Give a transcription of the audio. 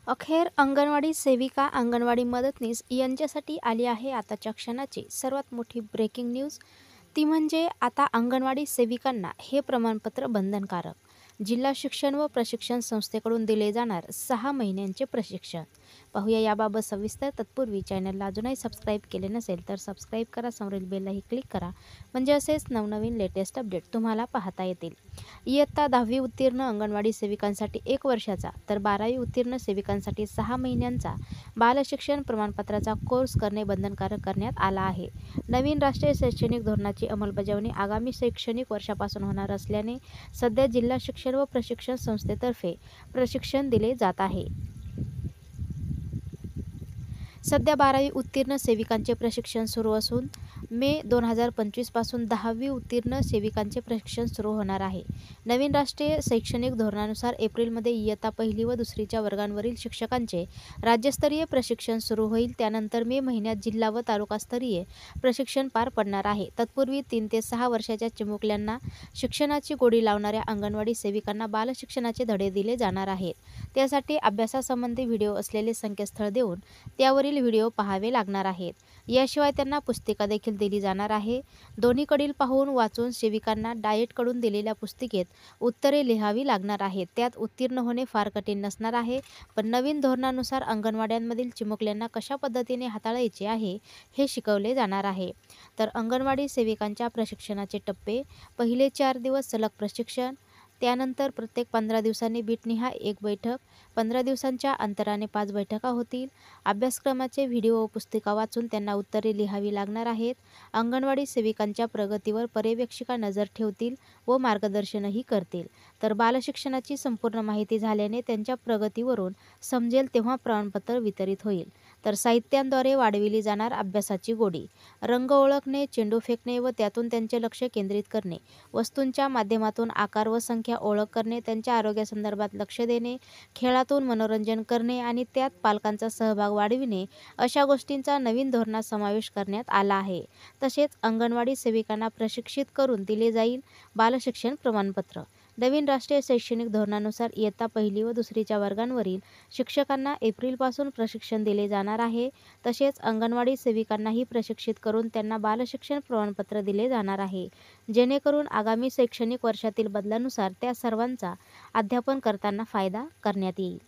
अखेर अंगणवाडी सेविका, अंगणवाडी मदतनीस यांच्यासाठी आली आहे आताच्या क्षणाची सर्वात मोठी ब्रेकिंग न्यूज. ती म्हणजे आता अंगणवाडी सेविकांना हे प्रमाणपत्र बंधनकारक. जिल्हा शिक्षण व प्रशिक्षण संस्थेकडून दिले जाणार 6 महिन्यांचे प्रशिक्षण. पाहूया याबाबत सविस्तर. तत्पूर्वी चॅनलला अजूनही सबस्क्राईब केले नसेल तर सबस्क्राईब करा, समोरील बेललाही क्लिक करा, म्हणजे असेच नवनवीन लेटेस्ट अपडेट तुम्हाला पाहता येतील. इयत्ता 10वी उत्तीर्ण अंगणवाडी सेविकांसाठी 1 वर्षाचा तर 12वी उत्तीर्ण सेविकांसाठी 6 महिन्यांचा बालशिक्षण प्रमाणपत्राचा कोर्स करणे बंधनकारक करण्यात आला आहे. नवीन राष्ट्रीय शैक्षणिक धोरणाची अंमलबजावणी आगामी शैक्षणिक वर्षापासून होणार असल्याने सध्या जिल्हा शिक्षण व प्रशिक्षण संस्थेतर्फे प्रशिक्षण दिले जात आहे. सध्या 12वी उत्तीर्ण सेविकांचे प्रशिक्षण सुरू असून मे 2025 पासून 10वी उत्तीर्ण सेविकांचे प्रशिक्षण सुरू होणार आहे. नवीन राष्ट्रीय शैक्षणिक धोरणानुसार एप्रिलमध्ये इयत्ता 1ली व 2रीच्या वर्गांवरील शिक्षकांचे राज्यस्तरीय प्रशिक्षण सुरू होईल. त्यानंतर मे महिन्यात जिल्हा व तालुकास्तरीय प्रशिक्षण पार पडणार आहे. तत्पूर्वी 3 ते 6 वर्षाच्या चिमुकल्यांना शिक्षणाची गोडी लावणाऱ्या अंगणवाडी सेविकांना बालशिक्षणाचे धडे दिले जाणार आहेत. त्यासाठी अभ्यासासंबंधी व्हिडिओ असलेले संकेतस्थळ देऊन त्यावरील व्हिडिओ पाहावे लागणार आहेत. याशिवाय त्यांना पुस्तिका देखील दिली जाणार आहे. दोन्हीकडील पाहून वाचून सेविकांना डाएटकडून दिलेल्या पुस्तिकेत उत्तरे लिहावी लागणार आहेत. त्यात उत्तीर्ण होणे फार कठीण नसणार आहे. पण नवीन धोरणानुसार अंगणवाड्यांमधील चिमुकल्यांना कशा पद्धतीने हाताळायचे आहे हे शिकवले जाणार आहे. तर अंगणवाडी सेविकांच्या प्रशिक्षणाचे टप्पे: पहिले 4 दिवस सलग प्रशिक्षण, त्यानंतर प्रत्येक 15 दिवसांनी बीटनिहाय 1 बैठक, 15 दिवसांच्या अंतराने 5 बैठका होतील. अभ्यासक्रमाचे व्हिडिओ व पुस्तिका वाचून त्यांना उत्तरे लिहावी लागणार आहेत. अंगणवाडी सेविकांच्या प्रगतीवर पर्यवेक्षिका नजर ठेवतील व मार्गदर्शनही करतील. तर बालशिक्षणाची संपूर्ण माहिती झाल्याने त्यांच्या प्रगतीवरून समजेल तेव्हा प्रमाणपत्र वितरित होईल. तर साहित्यांद्वारे वाढविली जाणार अभ्यासाची गोडी: रंग ओळखणे, चेंडू फेकणे व त्यातून त्यांचे लक्ष केंद्रित करणे, वस्तूंच्या माध्यमातून आकार व संख्या ओळख करणे, त्यांच्या आरोग्यासंदर्भात लक्ष देणे, खेळातून मनोरंजन करणे आणि त्यात पालकांचा सहभाग वाढविणे अशा गोष्टींचा नवीन धोरणात समावेश करण्यात आला आहे. तसेच अंगणवाडी सेविकांना प्रशिक्षित करून दिले जाईल बालशिक्षण प्रमाणपत्र. नवीन राष्ट्रीय शैक्षणिक धोरणानुसार इयत्ता 1ली व 2रीच्या वर्गांवरील शिक्षकांना एप्रिलपासून प्रशिक्षण दिले जाणार आहे. तसेच अंगणवाडी सेविकांनाही प्रशिक्षित करून त्यांना बालशिक्षण प्रमाणपत्र दिले जाणार आहे, जेणेकरून आगामी शैक्षणिक वर्षातील बदलानुसार त्या सर्वांचा अध्यापन करताना फायदा करण्यात येईल.